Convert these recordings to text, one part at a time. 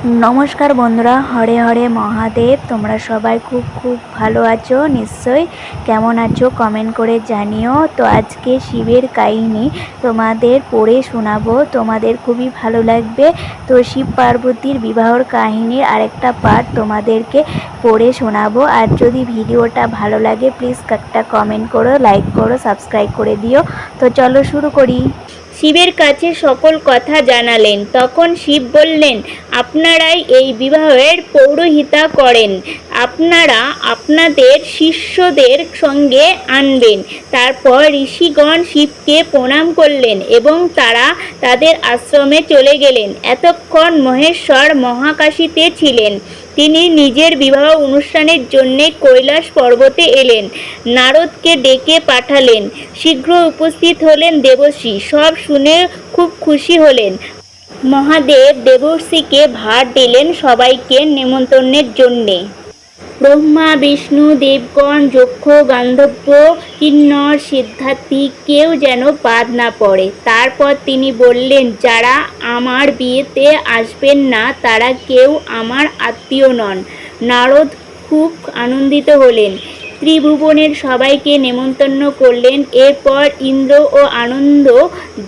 নমস্কার বন্ধুরা, হরে হরে মহাদেব। তোমরা সবাই খুব ভালো আছো নিশ্চয়ই। কেমন আছো কমেন্ট করে জানিও। তো আজকে শিবের কাহিনী তোমাদের পড়ে শোনাবো, তোমাদের খুবই ভালো লাগবে। তো শিব পার্বতীর বিবাহর কাহিনীর আরেকটা পার্ট তোমাদেরকে পড়ে শোনাবো। আর যদি ভিডিওটা ভালো লাগে প্লিজ একটা কমেন্ট করো, লাইক করো, সাবস্ক্রাইব করে দিও। তো চলো শুরু করি। শিবের কাছে সকল কথা জানালেন। তখন শিব বললেন, আপনারাই এই বিবাহের পৌরোহিতা করেন। আপনারা আপনাদের শিষ্যদের সঙ্গে আনবেন। তারপর ঋষিগণ শিবকে প্রণাম করলেন এবং তারা তাদের আশ্রমে চলে গেলেন। এতক্ষণ মহেশ্বর মহাকাশীতে ছিলেন। তিনি নিজের বিবাহ অনুষ্ঠানের জন্য কৈলাস পর্বতে এলেন। নারদকে ডেকে পাঠালেন। শীঘ্র উপস্থিত হলেন দেবর্ষি। সব শুনে খুব খুশি হলেন। মহাদেব দেবর্ষিকে ভার দিলেন সবাইকে নেমন্তন্নের জন্যে। ব্রহ্মা, বিষ্ণু, দেবগণ, যক্ষ, গান্ধর্ব, কিন্নর, সিদ্ধার্থী কেউ যেন বাদ না পড়ে। তারপর তিনি বললেন, যারা আমার বিয়েতে আসবেন না তারা কেউ আমার আত্মীয় নন। নারদ খুব আনন্দিত হলেন। ত্রিভুবনের সবাইকে নেমন্তন্ন করলেন। এরপর ইন্দ্র ও আনন্দ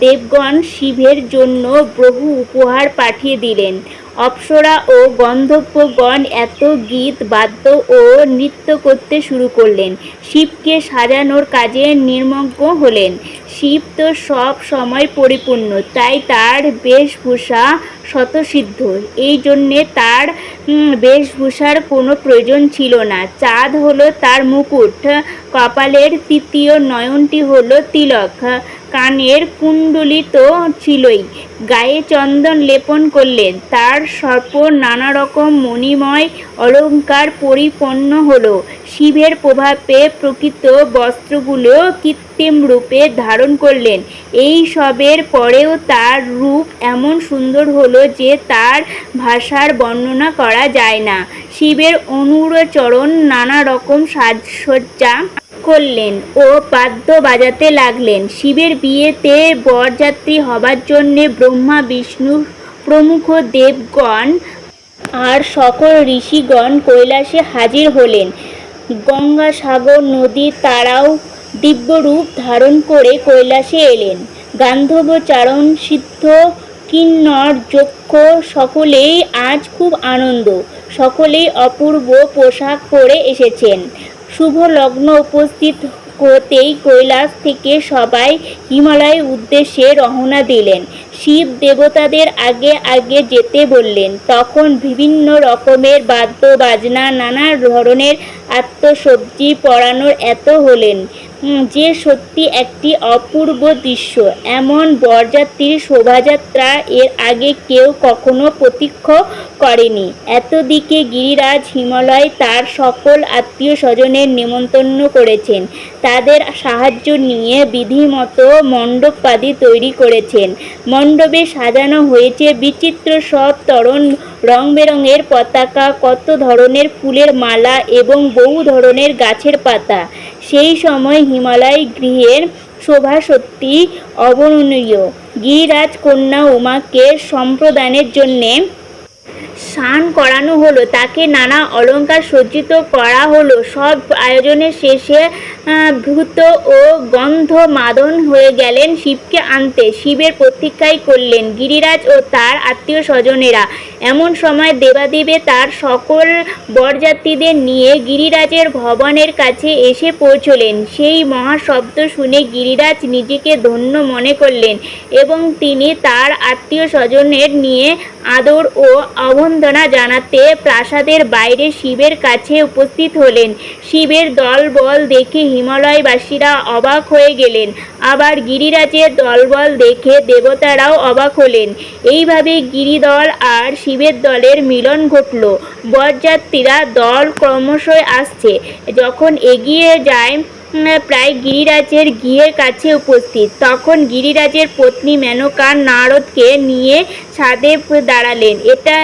দেবগণ শিবের জন্য বহু উপহার পাঠিয়ে দিলেন। অপ্সরা ও গন্ধর্বগণ এত গীত বাদ্য ও নৃত্য করতে শুরু করলেন। শিবকে সাজানোর কাজে নির্মগ্ন হলেন। শিব তো সব সময় পরিপূর্ণ, তাই তার বেশভূষা স্বতঃসিদ্ধ। এই জন্যে তার বেশভূষার কোনো প্রয়োজন ছিল না। চাঁদ হলো তার মুকুট, কপালের তৃতীয় নয়নটি হলো তিলক, কানের কুণ্ডলী তো ছিলই, গায়ে চন্দন লেপন করলেন। তার সর্প নানা রকম মণিময় অলঙ্কার পরিপন্ন হলো। শিবের প্রভাবে প্রকৃত বস্ত্রগুলো কৃত্রিম রূপে ধারণ করলেন। এই সবের পরেও তার রূপ এমন সুন্দর হলো যে তার ভাষার বর্ণনা করা যায় না। শিবের অনুচরণ নানা রকম সাজসজ্জা করলেন ও বাদ্য বাজাতে লাগলেন। শিবের বিয়েতে বরযাত্রী হবার জন্যে ব্রহ্মা, বিষ্ণু প্রমুখ দেবগণ আর সকল ঋষিগণ কৈলাসে হাজির হলেন। গঙ্গাসাগর নদী তারাও দিব্যরূপ ধারণ করে কৈলাসে এলেন। গান্ধর্ব, চারণ, সিদ্ধ, কিন্নর, যক্ষ সকলেই আজ খুব আনন্দ। সকলেই অপূর্ব পোশাক পরে এসেছেন। শুভ লগ্ন উপস্থিত হতেই কৈলাস থেকে সবাই হিমালয়ের উদ্দেশ্যে রওনা দিলেন। শিব দেবতাদের আগে আগে যেতে বললেন। তখন বিভিন্ন রকমের বাদ্য বাজনা, নানা ধরনের আতশবাজি পরানোর এত হলেন যে সত্যি একটি অপূর্ব দৃশ্য। এমন বরযাত্রীর শোভাযাত্রা এর আগে কেউ কখনো প্রত্যক্ষ করেনি। এতদিকে গিরিরাজ হিমালয় তার সকল আত্মীয় স্বজনের নেমন্তন্ন করেছেন। তাদের সাহায্য নিয়ে বিধিমতো মণ্ডপাদি তৈরি করেছেন। মণ্ডপে সাজানো হয়েছে বিচিত্র সব তরণ, রং বেরঙের পতাকা, কত ধরনের ফুলের মালা এবং বহু ধরনের গাছের পাতা। সেই সময় হিমালয় গৃহের শোভা সত্যি অবর্ণনীয়। গিরিরাজ কন্যা উমাকে সম্প্রদানের জন্যে স্নান করানো হলো। তাকে নানা অলঙ্কার সজ্জিত করা হলো। সব আয়োজনের শেষে ভূত ও গন্ধমাদন হয়ে গেলেন শিবকে আনতে। শিবের প্রতীক্ষাই করলেন গিরিরাজ ও তার আত্মীয় স্বজনেরা। এমন সময় দেবাদেবে তার সকল বরযাত্রীদের নিয়ে গিরিরাজের ভবনের কাছে এসে পৌঁছলেন। সেই মহাশব্দ শুনে গিরিরাজ নিজেকে ধন্য মনে করলেন এবং তিনি তার আত্মীয় স্বজনের নিয়ে আদর ও অবন্দনা জানাতে প্রাসাদের বাইরে শিবের কাছে উপস্থিত হলেন। শিবের দলবল দেখে হিমালয়বাসীরা অবাক হয়ে গেলেন। আবার গিরিরাজের দলবল দেখে দেবতারাও অবাক হলেন। এইভাবে গিরিদল আর শিবের দলের মিলন ঘটল। বরযাত্রীরা দল ক্রমশই আসছে। যখন এগিয়ে যায় প্রায় গিরিরাজের গৃহের কাছে উপস্থিত, তখন গিরিরাজের পত্নী মেনকা নারদকে নিয়ে ছাদে দাঁড়ালেন। এটা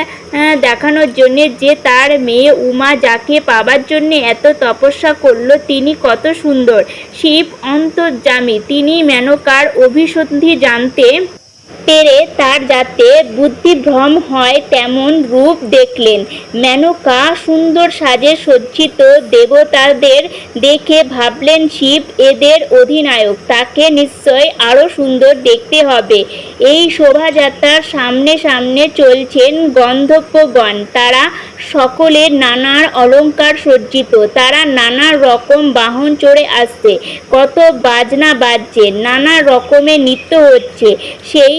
দেখানোর জন্যে যে তার মেয়ে উমা, যাকে পাবার জন্যে এত তপস্যা করল, তিনি কত সুন্দর। শিব অন্তর্যামী, তিনি মেনকার অভিসন্ধি জানতে পেরে তার যাতে বুদ্ধিভ্রম হয় তেমন রূপ দেখলেন। মেনকা সুন্দর সাজে সজ্জিত দেবতাদের দেখে ভাবলেন শিব এদের অধিনায়ক, তাকে নিশ্চয় আরো সুন্দর দেখতে হবে। এই শোভাযাত্রার সামনে সামনে চলছেন গন্ধর্বগণ, তারা সকলে নানা অলঙ্কার সজ্জিত, তারা নানা রকম বাহন চড়ে আসছে, কত বাজনা বাজছে, নানা রকমের নৃত্য হচ্ছে। সেই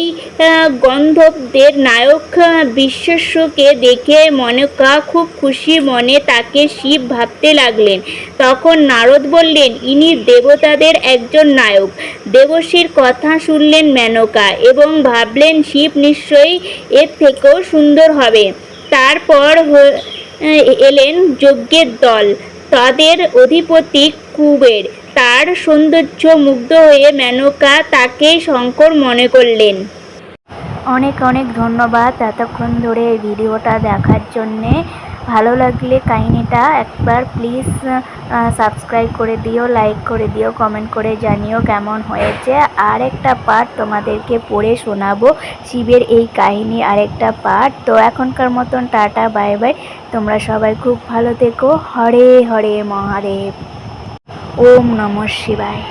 গন্ধর্বদের নায়ক বিশ্বস্যকে দেখে মেনকা খুব খুশি মনে তাকে শিব ভাবতে লাগলেন। তখন নারদ বললেন, ইনি দেবতাদের একজন নায়ক। দেবর্ষির কথা শুনলেন মেনকা এবং ভাবলেন শিব নিশ্চয়ই এর থেকেও সুন্দর হবে। তারপর এলেন যজ্ঞের দল, তাদের অধিপতি কুবের। তার সৌন্দর্য মুগ্ধ হয়ে মেনকা তাকেই শঙ্কর মনে করলেন। অনেক অনেক ধন্যবাদ এতক্ষণ ধরে এই ভিডিওটা দেখার জন্যে। ভালো লাগলে কাহিনিটা একবার প্লিজ সাবস্ক্রাইব করে দিও, লাইক করে দিও, কমেন্ট করে জানিও কেমন হয়েছে। আরেকটা পার্ট তোমাদেরকে পড়ে শোনাবো শিবের এই কাহিনী আরেকটা পার্ট। তো এখনকার মতন টাটা, বাই বাই। তোমরা সবাই খুব ভালো থেকো। হরে হরে মহাদেব। ওম নমঃ শিবায়।